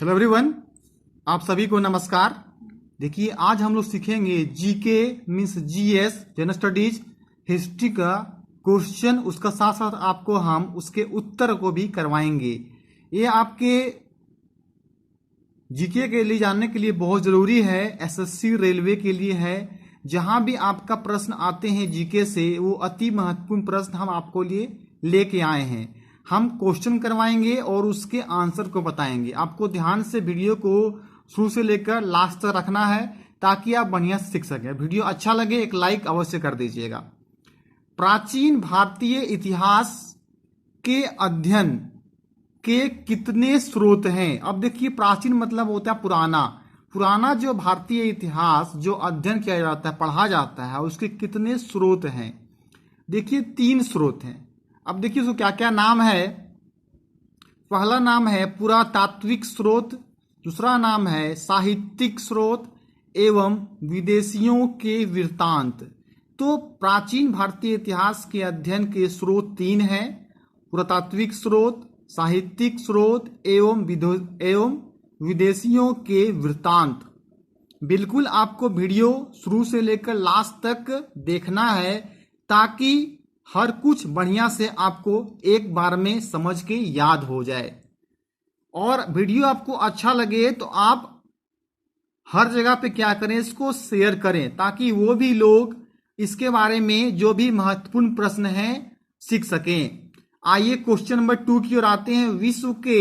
Hello everyone, आप सभी को नमस्कार। देखिए, आज हम लोग सीखेंगे GK means GS general studies history का क्वेश्चन, उसका साथ साथ आपको हम उसके उत्तर को भी करवाएंगे। ये आपके जीके के लिए जानने के लिए बहुत जरूरी है, एसएससी रेलवे के लिए है। जहां भी आपका प्रश्न आते हैं जीके से, वो अति महत्वपूर्ण प्रश्न हम आपको लिए लेके आए हैं। हम क्वेश्चन करवाएंगे और उसके आंसर को बताएंगे। आपको ध्यान से वीडियो को शुरू से लेकर लास्ट तक रखना है ताकि आप बढ़िया से सीख सकें। वीडियो अच्छा लगे एक लाइक अवश्य कर दीजिएगा। प्राचीन भारतीय इतिहास के अध्ययन के कितने स्रोत हैं? अब देखिए, प्राचीन मतलब होता है पुराना। पुराना जो भारतीय इतिहास जो अध्ययन किया जाता है, पढ़ा जाता है, उसके कितने स्रोत हैं? देखिए, 3 स्रोत हैं। अब देखिए उसको क्या क्या नाम है। पहला नाम है पुरातात्विक स्रोत, दूसरा नाम है साहित्यिक स्रोत एवं विदेशियों के वृत्तांत। तो प्राचीन भारतीय इतिहास के अध्ययन के स्रोत 3 हैं: पुरातात्विक स्रोत, साहित्यिक स्रोत एवं विदेशियों के वृत्तांत। बिल्कुल आपको वीडियो शुरू से लेकर लास्ट तक देखना है ताकि हर कुछ बढ़िया से आपको एक बार में समझ के याद हो जाए। और वीडियो आपको अच्छा लगे तो आप हर जगह पे क्या करें, इसको शेयर करें ताकि वो भी लोग इसके बारे में जो भी महत्वपूर्ण प्रश्न हैं सीख सकें। आइए क्वेश्चन नंबर 2 की ओर आते हैं। विश्व के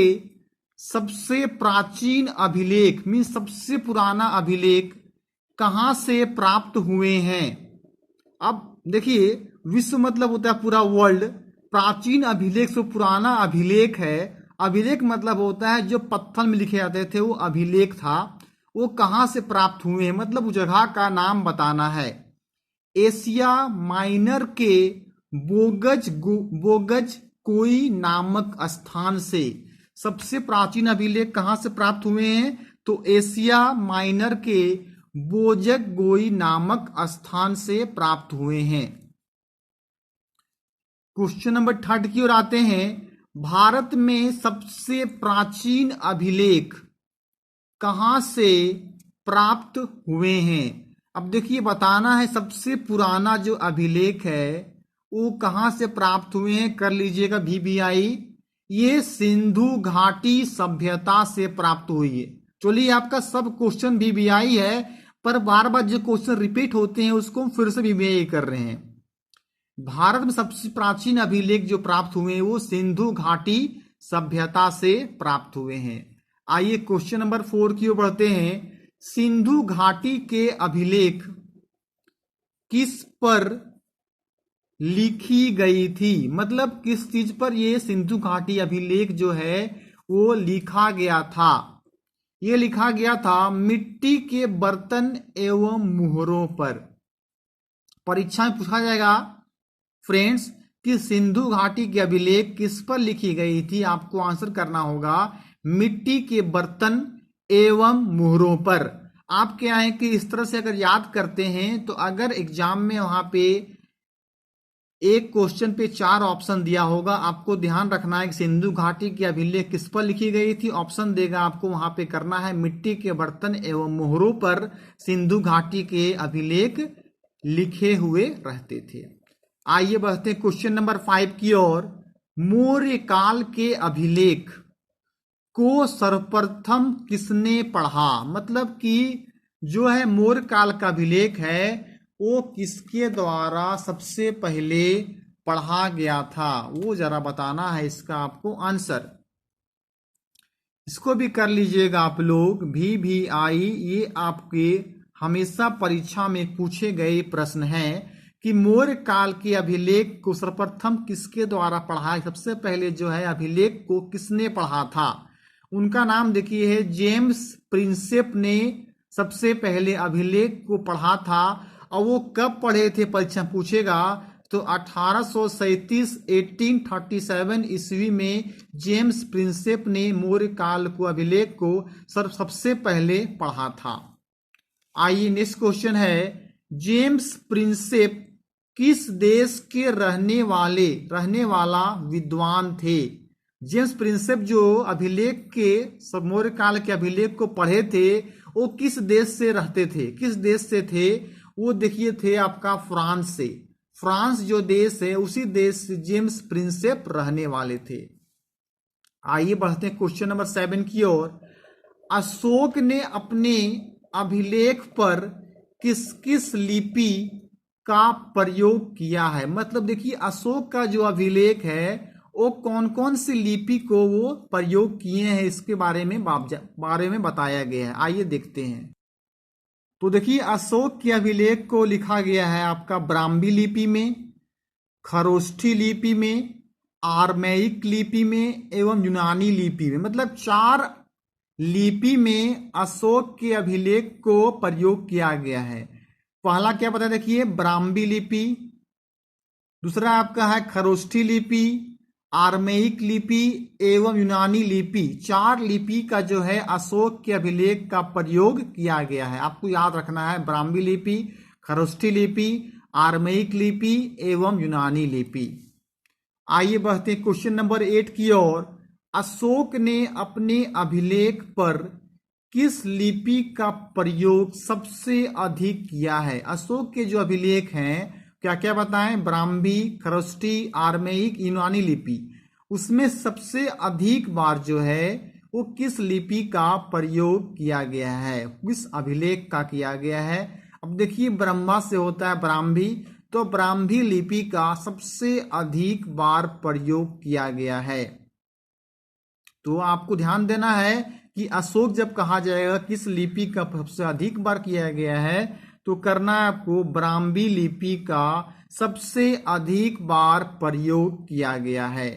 सबसे प्राचीन अभिलेख मीन्स सबसे पुराना अभिलेख कहां से प्राप्त हुए हैं? अब देखिए, विश्व मतलब होता है पूरा वर्ल्ड। प्राचीन अभिलेख से पुराना अभिलेख है। अभिलेख मतलब होता है जो पत्थर में लिखे जाते थे, वो अभिलेख था। वो कहां से प्राप्त हुए हैं मतलब उस जगह का नाम बताना है। एशिया माइनर के बोगज कोई नामक स्थान से सबसे प्राचीन अभिलेख कहां से प्राप्त हुए हैं? तो एशिया माइनर के बोजग गोई नामक स्थान से प्राप्त हुए हैं। क्वेश्चन नंबर 3 की ओर आते हैं। भारत में सबसे प्राचीन अभिलेख कहां से प्राप्त हुए हैं? अब देखिए, बताना है सबसे पुराना जो अभिलेख है वो कहां से प्राप्त हुए हैं। कर लीजिएगा VBI। ये सिंधु घाटी सभ्यता से प्राप्त हुई है। चलिए, आपका सब क्वेश्चन VBI है, पर बार बार जो क्वेश्चन रिपीट होते हैं उसको हम फिर से VBI कर रहे हैं। भारत में सबसे प्राचीन अभिलेख जो प्राप्त हुए हैं वो सिंधु घाटी सभ्यता से प्राप्त हुए हैं। आइए क्वेश्चन नंबर 4 की ओर बढ़ते हैं। सिंधु घाटी के अभिलेख किस पर लिखी गई थी? मतलब किस चीज पर ये सिंधु घाटी अभिलेख जो है वो लिखा गया था? ये लिखा गया था मिट्टी के बर्तन एवं मुहरों पर। परीक्षा में पूछा जाएगा फ्रेंड्स कि सिंधु घाटी के अभिलेख किस पर लिखी गई थी। आपको आंसर करना होगा मिट्टी के बर्तन एवं मुहरों पर। आप क्या है कि इस तरह से अगर याद करते हैं तो अगर एग्जाम में वहां पे एक क्वेश्चन पे 4 ऑप्शन दिया होगा, आपको ध्यान रखना है कि सिंधु घाटी की अभिलेख किस पर लिखी गई थी। ऑप्शन देगा आपको, वहां पे करना है मिट्टी के बर्तन एवं मोहरों पर सिंधु घाटी के अभिलेख लिखे हुए रहते थे। आइए बढ़ते हैं क्वेश्चन नंबर 5 की ओर। मौर्य काल के अभिलेख को सर्वप्रथम किसने पढ़ा? मतलब कि जो है मौर्य काल का अभिलेख है वो किसके द्वारा सबसे पहले पढ़ा गया था, वो जरा बताना है इसका आपको आंसर। इसको भी कर लीजिएगा आप लोग VBI। ये आपके हमेशा परीक्षा में पूछे गए प्रश्न हैं कि मौर्य काल के अभिलेख को सर्वप्रथम किसके द्वारा पढ़ा, सबसे पहले जो है अभिलेख को किसने पढ़ा था। उनका नाम देखिए है जेम्स प्रिंसेप ने सबसे पहले अभिलेख को पढ़ा था। और वो कब पढ़े थे परीक्षा पूछेगा तो 1837 1837 ईस्वी में जेम्स प्रिंसेप ने मौर्य काल को अभिलेख को सबसे पहले पढ़ा था। आइए नेक्स्ट क्वेश्चन है। जेम्स प्रिंसेप किस देश के रहने वाला विद्वान थे? जेम्स प्रिंसेप जो अभिलेख के मौर्य काल के अभिलेख को पढ़े थे वो किस देश से रहते थे, किस देश से थे? वो देखिए थे आपका फ्रांस से। फ्रांस जो देश है उसी देश से जेम्स प्रिंसेप रहने वाले थे। आइए बढ़ते हैं क्वेश्चन नंबर 7 की ओर। अशोक ने अपने अभिलेख पर किस किस लिपि का प्रयोग किया है? मतलब देखिए अशोक का जो अभिलेख है वो कौन कौन सी लिपि को वो प्रयोग किए हैं इसके बारे में बताया गया है। आइए देखते हैं। तो देखिए अशोक के अभिलेख को लिखा गया है आपका ब्राह्मी लिपि में, खरोष्ठी लिपि में, आर्मेइक लिपि में एवं यूनानी लिपि में। मतलब 4 लिपि में अशोक के अभिलेख को प्रयोग किया गया है। पहला क्या पता देखिए ब्राह्मी लिपि, दूसरा आपका है खरोष्ठी लिपि, आर्मेइक लिपि एवं यूनानी लिपि। 4 लिपि का जो है अशोक के अभिलेख का प्रयोग किया गया है। आपको याद रखना है ब्राह्मी लिपि, खरोष्ठी लिपि, आर्मेइक लिपि एवं यूनानी लिपि। आइए बढ़ते हैं क्वेश्चन नंबर 8 की ओर। अशोक ने अपने अभिलेख पर किस लिपि का प्रयोग सबसे अधिक किया है? अशोक के जो अभिलेख हैं क्या क्या बताएं? ब्राह्मी, खरोष्ठी, आर्मेइक, यूनानी लिपि। उसमें सबसे अधिक बार जो है वो किस लिपि का प्रयोग किया गया है, किस अभिलेख का किया गया है? अब देखिए ब्रह्मा से होता है ब्राह्मी, तो ब्राह्मी लिपि का सबसे अधिक बार प्रयोग किया गया है। तो आपको ध्यान देना है कि अशोक जब कहा जाएगा किस लिपि का सबसे अधिक बार किया गया है तो करना है आपको ब्राह्मी लिपि का सबसे अधिक बार प्रयोग किया गया है।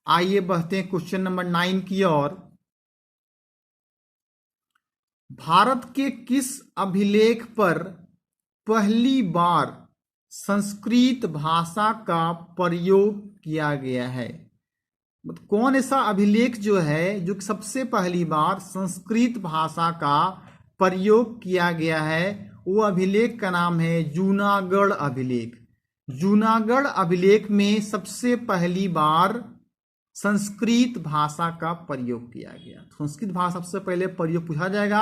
आइए बढ़ते हैं क्वेश्चन नंबर 9 की ओर। भारत के किस अभिलेख पर पहली बार संस्कृत भाषा का प्रयोग किया गया है? कौन ऐसा अभिलेख जो है जो सबसे पहली बार संस्कृत भाषा का प्रयोग किया गया है? वो अभिलेख का नाम है जूनागढ़ अभिलेख। जूनागढ़ अभिलेख में सबसे पहली बार संस्कृत भाषा का प्रयोग किया गया। संस्कृत भाषा सबसे पहले प्रयोग पूछा जाएगा,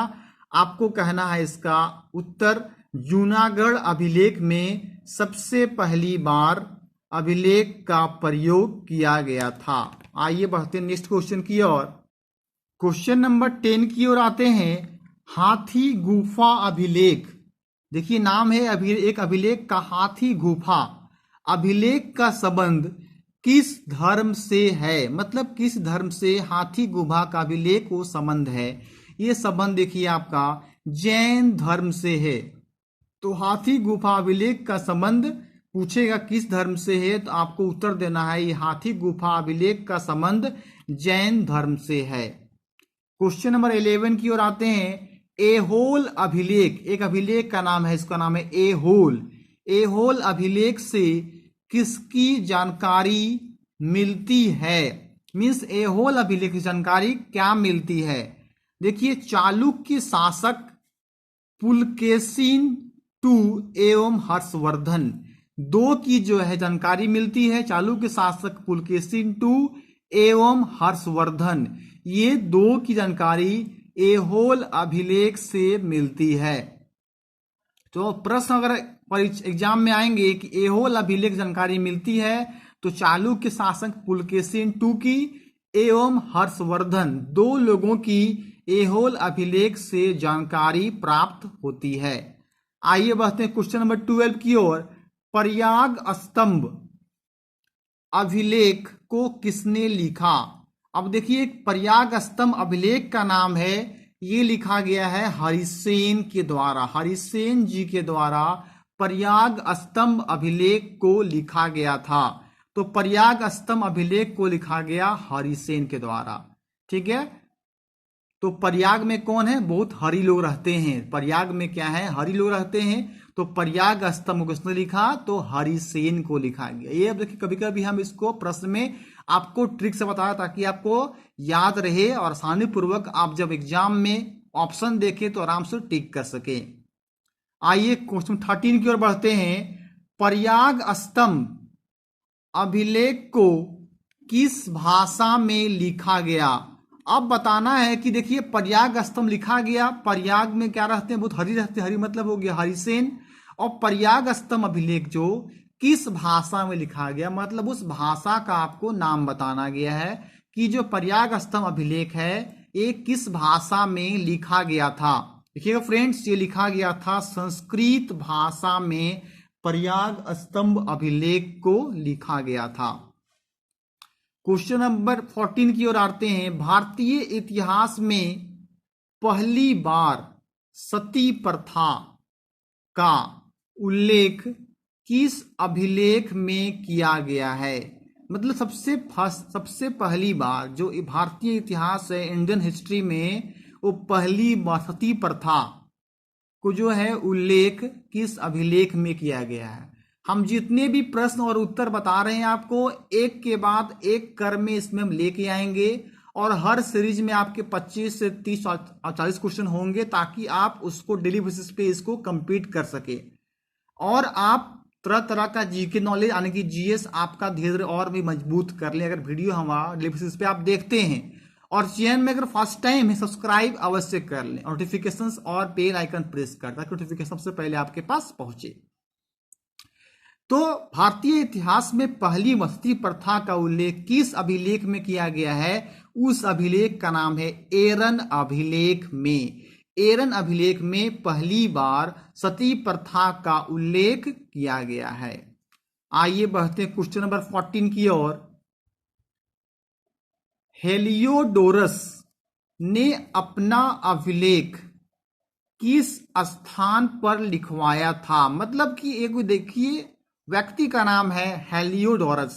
आपको कहना है इसका उत्तर जूनागढ़ अभिलेख में सबसे पहली बार अभिलेख का प्रयोग किया गया था। आइए बढ़ते हैं नेक्स्ट क्वेश्चन की ओर। क्वेश्चन नंबर 10 की ओर आते हैं। हाथी गुफा अभिलेख, देखिए नाम है एक अभिलेख का हाथी गुफा। अभिलेख का संबंध किस धर्म से है? मतलब किस धर्म से हाथी गुफा का अभिलेख को संबंध है? ये संबंध देखिए आपका जैन धर्म से है। तो हाथी गुफा अभिलेख का संबंध पूछेगा किस धर्म से है तो आपको उत्तर देना है ये हाथी गुफा अभिलेख का संबंध जैन धर्म से है। क्वेश्चन नंबर 11 की ओर आते हैं। एहोल अभिलेख, एक अभिलेख का नाम है, इसका नाम है एहोल। एहोल अभिलेख से किसकी जानकारी मिलती है? मीन्स एहोल अभिलेख की जानकारी क्या मिलती है? देखिए चालुक्य शासक पुलकेशिन II एवं हर्षवर्धन, 2 की जो है जानकारी मिलती है। चालुक्य शासक पुलकेशिन II एवं हर्षवर्धन, ये 2 की जानकारी एहोल अभिलेख से मिलती है। तो प्रश्न अगर एग्जाम में आएंगे कि एहोल अभिलेख जानकारी मिलती है तो चालुक्य शासक पुलकेशिन II की एवं हर्षवर्धन 2 लोगों की एहोल अभिलेख से जानकारी प्राप्त होती है। आइए बढ़ते हैं क्वेश्चन नंबर 12 की ओर। प्रयाग स्तंभ अभिलेख को किसने लिखा? अब देखिए प्रयाग स्तंभ अभिलेख का नाम है, ये लिखा गया है हरिसेन के द्वारा। हरिसेन जी के द्वारा प्रयाग स्तंभ अभिलेख को लिखा गया था। तो प्रयाग स्तंभ अभिलेख को लिखा गया हरिसेन के द्वारा। ठीक है, तो प्रयाग में कौन है? बहुत हरि लोग रहते हैं। प्रयाग में क्या है? हरि लोग रहते हैं। तो प्रयाग स्तंभ किसने लिखा? तो हरिसेन को लिखा गया। ये अब देखिए कभी कभी हम इसको प्रश्न में आपको ट्रिक से बताया ताकि आपको याद रहे और आसानी पूर्वक आप जब एग्जाम में ऑप्शन देखें तो आराम से टिक कर सके। आइए क्वेश्चन 13 की ओर बढ़ते हैं। प्रयाग स्तंभ अभिलेख को किस भाषा में लिखा गया। अब बताना है कि देखिए पर्याग स्तंभ लिखा गया, पर्याग में क्या रहते हैं, बहुत हरि रहते हैं, हरि मतलब हो गया हरिसेन। और पर्याग स्तंभ अभिलेख जो किस भाषा में लिखा गया, मतलब उस भाषा का आपको नाम बताना गया है कि जो पर्याग स्तंभ अभिलेख है ये किस भाषा में लिखा गया था। देखिएगा फ्रेंड्स, ये लिखा गया था संस्कृत भाषा में पर्याग स्तंभ अभिलेख को लिखा गया था। क्वेश्चन नंबर 14 की ओर आते हैं। भारतीय इतिहास में पहली बार सती प्रथा का उल्लेख किस अभिलेख में किया गया है। मतलब सबसे पहली बार जो भारतीय इतिहास है, इंडियन हिस्ट्री में, वो पहली बार सती प्रथा को जो है उल्लेख किस अभिलेख में किया गया है। हम जितने भी प्रश्न और उत्तर बता रहे हैं आपको एक के बाद एक क्रम में इसमें हम लेके आएंगे और हर सीरीज में आपके 25 से 30 और 40 क्वेश्चन होंगे ताकि आप उसको डेली बेसिस पे इसको कंप्लीट कर सके और आप तरह तरह का जीके नॉलेज यानी कि जीएस आपका धीरे धीरे और भी मजबूत कर लें अगर वीडियो हमारा डेली बेसिस पे आप देखते हैं। और चैनल में अगर फर्स्ट टाइम है सब्सक्राइब अवश्य कर लें, नोटिफिकेशंस और बेल आइकन प्रेस कर ताकि नोटिफिकेशन सबसे पहले आपके पास पहुंचे। तो भारतीय इतिहास में पहली सती प्रथा का उल्लेख किस अभिलेख में किया गया है, उस अभिलेख का नाम है एरन अभिलेख में। एरन अभिलेख में पहली बार सती प्रथा का उल्लेख किया गया है। आइए बढ़ते हैं क्वेश्चन नंबर 14 की ओर। हेलियोडोरस ने अपना अभिलेख किस स्थान पर लिखवाया था। मतलब कि एक देखिए व्यक्ति का नाम है हेलियोडोरस,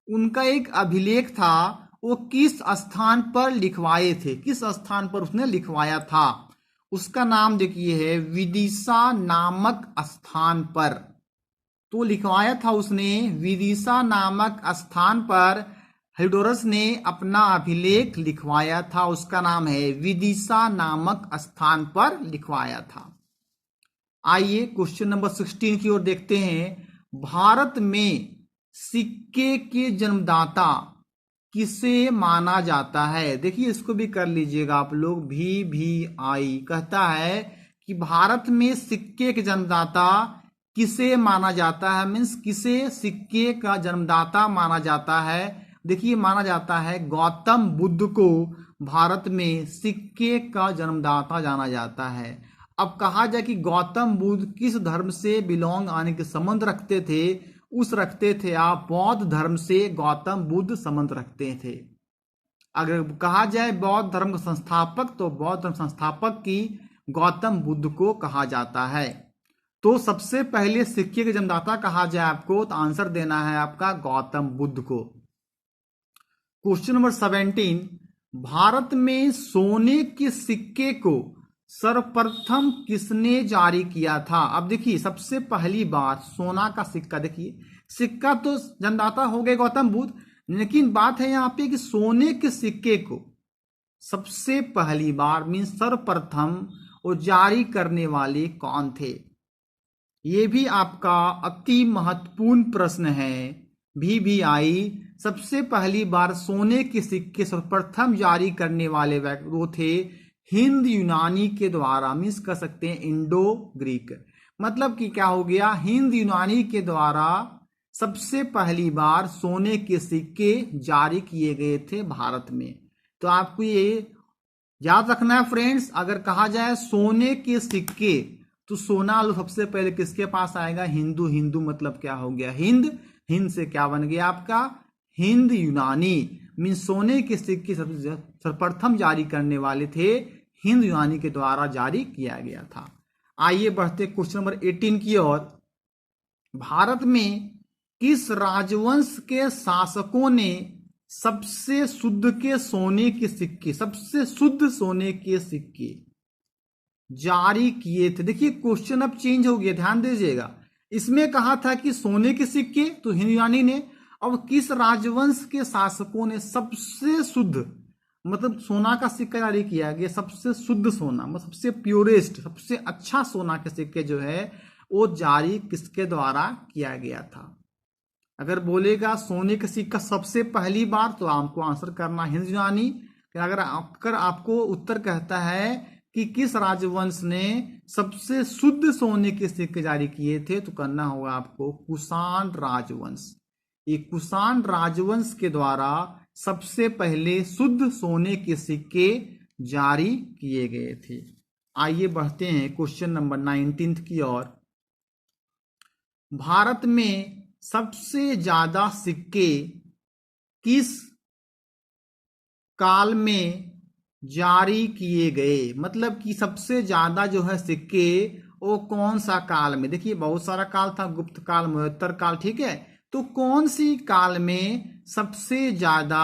उनका एक अभिलेख था, वो किस स्थान पर लिखवाए थे, किस स्थान पर उसने लिखवाया था। उसका नाम देखिए है विदिशा नामक स्थान पर। तो लिखवाया था उसने विदिशा नामक स्थान पर, हेलियोडोरस ने अपना अभिलेख लिखवाया था, उसका नाम है विदिशा नामक स्थान पर लिखवाया था। आइए क्वेश्चन नंबर 16 की ओर देखते हैं। भारत में सिक्के के जन्मदाता किसे माना जाता है। देखिए इसको भी कर लीजिएगा आप लोग। VVI कहता है कि भारत में सिक्के के जन्मदाता किसे माना जाता है, मीन्स किसे सिक्के का जन्मदाता माना जाता है। देखिए माना जाता है गौतम बुद्ध को भारत में सिक्के का जन्मदाता जाना जाता है। अब कहा जाए कि गौतम बुद्ध किस धर्म से बिलोंग आने के संबंध रखते थे, रखते थे आप बौद्ध धर्म से गौतम बुद्ध संबंध रखते थे। अगर कहा जाए बौद्ध धर्म का संस्थापक तो बौद्ध धर्म संस्थापक की गौतम बुद्ध को कहा जाता है। तो सबसे पहले सिक्के के जन्मदाता कहा जाए आपको तो आंसर देना है आपका गौतम बुद्ध को। Question number 17। भारत में सोने के सिक्के को सर्वप्रथम किसने जारी किया था। अब देखिए सबसे पहली बार सोना का सिक्का, देखिए सिक्का तो जन्मदाता हो गए गौतम बुद्ध, लेकिन बात है यहाँ पे कि सोने के सिक्के को सबसे पहली बार मीन्स सर्वप्रथम वो जारी करने वाले कौन थे। ये भी आपका अति महत्वपूर्ण प्रश्न है। VVI सबसे पहली बार सोने के सिक्के सर्वप्रथम जारी करने वाले वो थे हिंद यूनानी के द्वारा, मीन्स कर सकते हैं इंडो ग्रीक। मतलब कि क्या हो गया, हिंद यूनानी के द्वारा सबसे पहली बार सोने के सिक्के जारी किए गए थे भारत में। तो आपको ये याद रखना है फ्रेंड्स, अगर कहा जाए सोने के सिक्के तो सोना सबसे पहले किसके पास आएगा, हिंदू। हिंदू मतलब क्या हो गया, हिंद। हिंद से क्या बन गया आपका हिंद यूनानी, मीन्स सोने के सिक्के सर्वप्रथम जारी करने वाले थे हिंद यूनानी के द्वारा जारी किया गया था। आइए बढ़ते क्वेश्चन नंबर 18 की ओर। भारत में किस राजवंश के शासकों ने सबसे शुद्ध के सोने के सिक्के, सबसे शुद्ध सोने के सिक्के जारी किए थे। देखिए क्वेश्चन अब चेंज हो गया, ध्यान दीजिएगा। इसमें कहा था कि सोने के सिक्के तो हिंद यूनानी ने, अब किस राजवंश के शासकों ने सबसे शुद्ध मतलब सोना का सिक्का जारी किया गया, सबसे शुद्ध सोना मतलब सबसे प्योरेस्ट सबसे अच्छा सोना के सिक्के जो है वो जारी किसके द्वारा किया गया था। अगर बोलेगा सोने का सिक्का सबसे पहली बार तो आपको आंसर करना हिंद यूनानी। अगर आपको उत्तर कहता है कि किस राजवंश ने सबसे शुद्ध सोने के सिक्के जारी किए थे, तो करना होगा आपको कुषाण राजवंश। ये कुषाण राजवंश के द्वारा सबसे पहले शुद्ध सोने के सिक्के जारी किए गए थे। आइए बढ़ते हैं क्वेश्चन नंबर 19 की ओर। भारत में सबसे ज्यादा सिक्के किस काल में जारी किए गए, मतलब कि सबसे ज्यादा जो है सिक्के वो कौन सा काल में। देखिए बहुत सारा काल था, गुप्त काल, मध्योत्तर काल, ठीक है। तो कौन सी काल में सबसे ज्यादा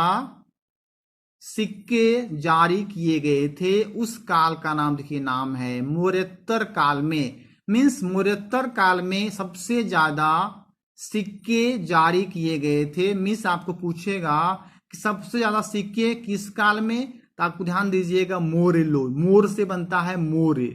सिक्के जारी किए गए थे, उस काल का नाम देखिए, नाम है मौर्योत्तर काल में। मीन्स मौर्योत्तर काल में सबसे ज्यादा सिक्के जारी किए गए थे। मीन्स आपको पूछेगा कि सबसे ज्यादा सिक्के किस काल में, तो आपको ध्यान दीजिएगा मौर्य लोग, मोर से बनता है मौर्य।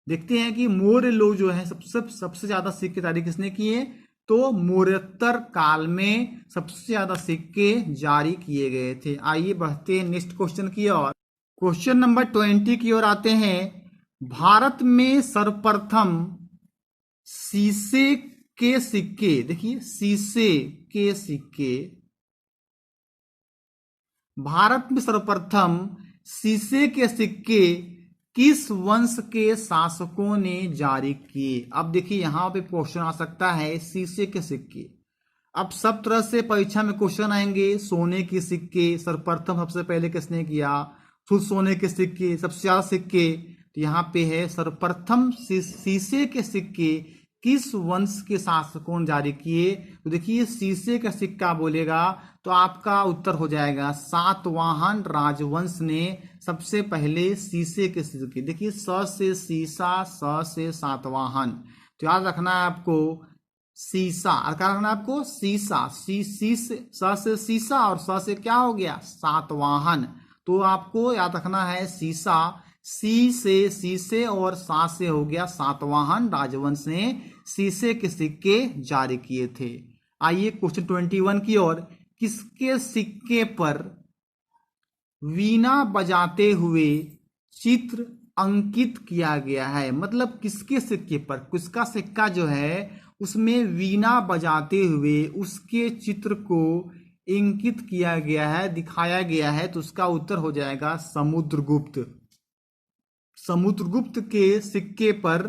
देखते हैं कि मौर्य लोग जो है सबसे ज्यादा सिक्के जारी किसने किए, तो मौर्योत्तर काल में सबसे ज्यादा सिक्के जारी किए गए थे। आइए बढ़ते हैं नेक्स्ट क्वेश्चन की ओर। क्वेश्चन नंबर 20 की ओर आते हैं। भारत में सर्वप्रथम शीशे के सिक्के, देखिए शीशे के सिक्के, भारत में सर्वप्रथम शीशे के सिक्के किस वंश के शासकों ने जारी किए। अब देखिए यहां पे क्वेश्चन आ सकता है शीशे के सिक्के। अब सब तरह से परीक्षा में क्वेश्चन आएंगे। सोने के सिक्के सर्वप्रथम सबसे पहले किसने किया, शुद्ध सोने के सिक्के, सबसे ज्यादा सिक्के, तो यहाँ पे है सर्वप्रथम शीशे के सिक्के किस वंश के शासकों ने जारी किए। तो देखिए शीशे का सिक्का बोलेगा तो आपका उत्तर हो जाएगा सातवाहन राजवंश ने सबसे पहले शीशे के सिक्के। देखिए स से शीशा, स से सातवाहन, तो याद रखना है आपको शीशा, क्या रखना है आपको शीशा, स से शीशा और स से क्या हो गया सातवाहन। तो आपको याद रखना है शीशा, सी से शीशे और सा से हो गया सातवाहन राजवंश ने शीशे के सिक्के जारी किए थे। आइए क्वेश्चन 21 की ओर। किसके सिक्के पर वीणा बजाते हुए चित्र अंकित किया गया है, मतलब किसके सिक्के पर, किसका सिक्का जो है उसमें वीणा बजाते हुए उसके चित्र को इंकित किया गया है, दिखाया गया है, तो उसका उत्तर हो जाएगा समुद्रगुप्त। समुद्रगुप्त के सिक्के पर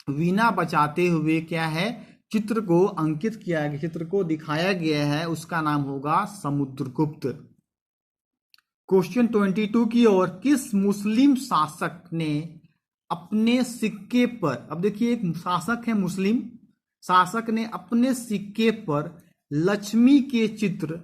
वीणा बजाते हुए क्या है, चित्र को अंकित किया गया, चित्र को दिखाया गया है, उसका नाम होगा समुद्रगुप्त। क्वेश्चन 22 की ओर। किस मुस्लिम शासक ने अपने सिक्के पर, अब देखिए एक शासक है मुस्लिम शासक ने अपने सिक्के पर लक्ष्मी के चित्र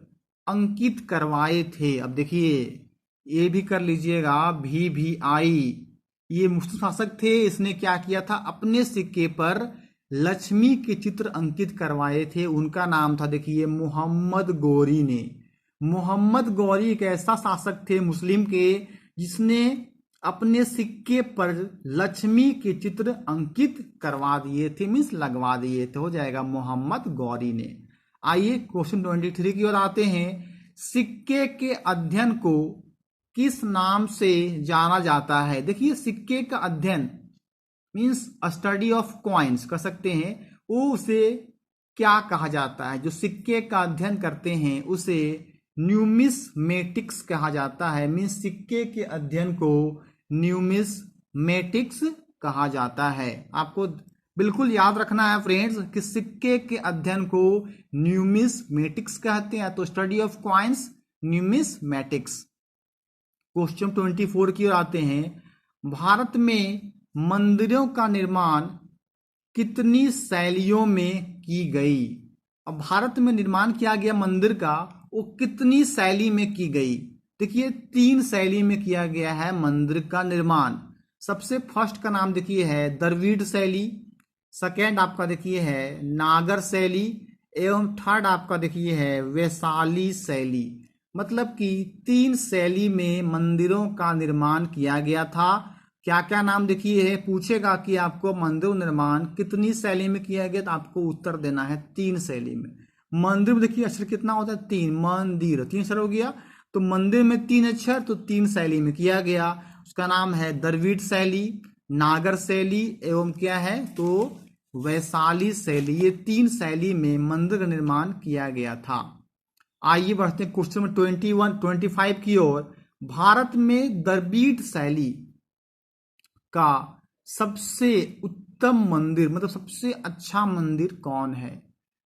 अंकित करवाए थे। अब देखिए ये भी कर लीजिएगा, भी आई, ये मुस्लिम शासक थे, इसने क्या किया था अपने सिक्के पर लक्ष्मी के चित्र अंकित करवाए थे। उनका नाम था देखिए मोहम्मद गौरी ने। मोहम्मद गौरी एक ऐसा शासक थे मुस्लिम के जिसने अपने सिक्के पर लक्ष्मी के चित्र अंकित करवा दिए थे, मीन्स लगवा दिए थे, हो जाएगा मोहम्मद गौरी ने। आइए क्वेश्चन 23 की ओर आते हैं। सिक्के के अध्ययन को किस नाम से जाना जाता है। देखिए सिक्के का अध्ययन मीन्स स्टडी ऑफ कॉइन्स कर सकते हैं, वो उसे क्या कहा जाता है, जो सिक्के का अध्ययन करते हैं उसे न्यूमिस्मेटिक्स कहा जाता है। मीन्स सिक्के के अध्ययन को न्यूमिस्मेटिक्स कहा जाता है। आपको बिल्कुल याद रखना है फ्रेंड्स कि सिक्के के अध्ययन को न्यूमिस्मेटिक्स कहते हैं, तो study of coins numismatics. Question 24 की ओर आते हैं। भारत में मंदिरों का निर्माण कितनी शैलियों में की गई। अब भारत में निर्माण किया गया मंदिर का, वो कितनी शैली में की गई। देखिए 3 शैली में किया गया है मंदिर का निर्माण। सबसे फर्स्ट का नाम देखिए है द्रविड़ शैली, सेकेंड आपका देखिए है नागर शैली, एवं थर्ड आपका देखिए है वैशाली शैली। मतलब कि 3 शैली में मंदिरों का निर्माण किया गया था। क्या क्या नाम देखिए है, पूछेगा कि आपको मंदिर निर्माण कितनी शैली में किया गया, तो आपको उत्तर देना है 3 शैली में। मंदिर में देखिए अक्षर कितना होता है, 3, मंदिर 3 अक्षर हो गया। तो मंदिर में 3 अक्षर, तो 3 शैली में किया गया। उसका नाम है द्रविड़ शैली, नागर शैली एवं क्या है तो वैशाली शैली। ये 3 शैली में मंदिर का निर्माण किया गया था। आइए बढ़ते हैं क्वेश्चन नंबर 25 की ओर। भारत में द्रविड़ शैली का सबसे उत्तम मंदिर मतलब सबसे अच्छा मंदिर कौन है?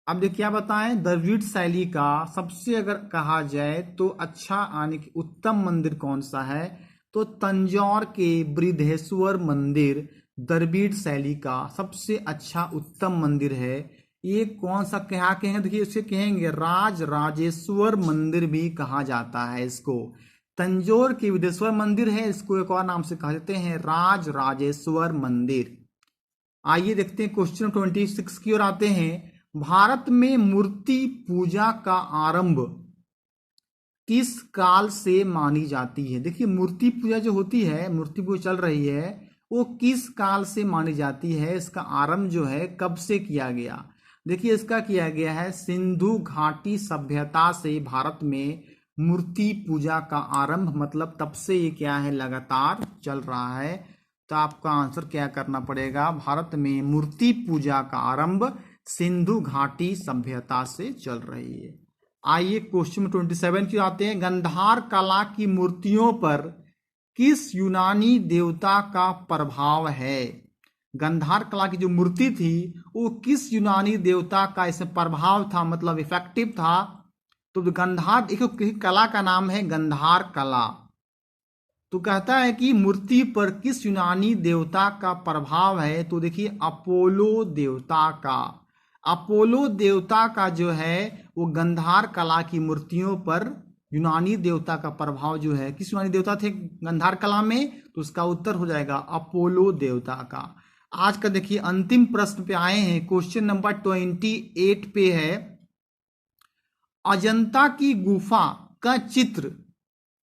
अब देखिए क्या बताएं, द्रविड़ शैली का सबसे अगर कहा जाए तो अच्छा यानी कि उत्तम मंदिर कौन सा है, तो तंजौर के बृहदेश्वर मंदिर द्रविड़ शैली का सबसे अच्छा उत्तम मंदिर है। ये कौन सा क्या कहेंगे, देखिए इसे कहेंगे राज राजेश्वर मंदिर भी कहा जाता है इसको। तंजौर के बृहदेश्वर मंदिर है, इसको एक और नाम से कहा जाते हैं राज राजेश्वर मंदिर। आइए देखते हैं क्वेश्चन 26 की ओर आते हैं। भारत में मूर्ति पूजा का आरंभ किस काल से मानी जाती है? देखिए मूर्ति पूजा जो होती है, मूर्ति पूजा चल रही है, वो किस काल से मानी जाती है, इसका आरंभ जो है कब से किया गया? देखिए इसका किया गया है सिंधु घाटी सभ्यता से भारत में मूर्ति पूजा का आरंभ, मतलब तब से ये क्या है लगातार चल रहा है। तो आपका आंसर क्या करना पड़ेगा, भारत में मूर्ति पूजा का आरंभ सिंधु घाटी सभ्यता से चल रही है। आइए क्वेश्चन 27 की आते हैं। गंधार कला की मूर्तियों पर किस यूनानी देवता का प्रभाव है? गंधार कला की जो मूर्ति थी वो किस यूनानी देवता का इसमें प्रभाव था, मतलब इफेक्टिव था। तो गंधार देखो कला का नाम है गंधार कला। तो कहता है कि मूर्ति पर किस यूनानी देवता का प्रभाव है, तो देखिए अपोलो देवता का। अपोलो देवता का जो है वो गंधार कला की मूर्तियों पर यूनानी देवता का प्रभाव जो है, किस यूनानी देवता थे गंधार कला में, तो उसका उत्तर हो जाएगा अपोलो देवता का। आज का देखिए अंतिम प्रश्न पे आए हैं, क्वेश्चन नंबर 28 पे है। अजंता की गुफा का चित्र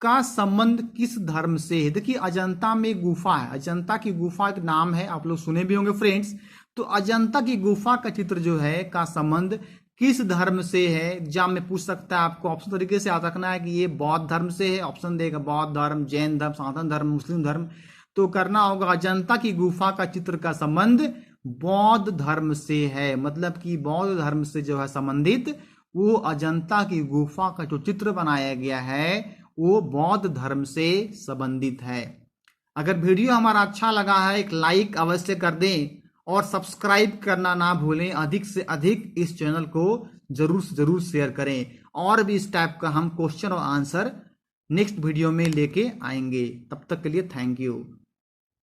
का संबंध किस धर्म से है? देखिए अजंता में गुफा है, अजंता की गुफा एक नाम है, आप लोग सुने भी होंगे फ्रेंड्स। तो अजंता की गुफा का चित्र जो है का संबंध किस धर्म से है? एग्जाम में पूछ सकता है, आपको ऑप्शन तरीके से याद रखना है कि ये बौद्ध धर्म से है। ऑप्शन देगा बौद्ध धर्म, जैन धर्म, सनातन धर्म, मुस्लिम धर्म। तो करना होगा अजंता की गुफा का चित्र का संबंध बौद्ध धर्म से है, मतलब कि बौद्ध धर्म से जो है संबंधित वो अजंता की गुफा का जो चित्र बनाया गया है वो बौद्ध धर्म से संबंधित है। अगर वीडियो हमारा अच्छा लगा है एक लाइक अवश्य कर दें और सब्सक्राइब करना ना भूलें। अधिक से अधिक इस चैनल को जरूर से जरूर शेयर करें। और भी इस टाइप का हम क्वेश्चन और आंसर नेक्स्ट वीडियो में लेके आएंगे। तब तक के लिए थैंक यू।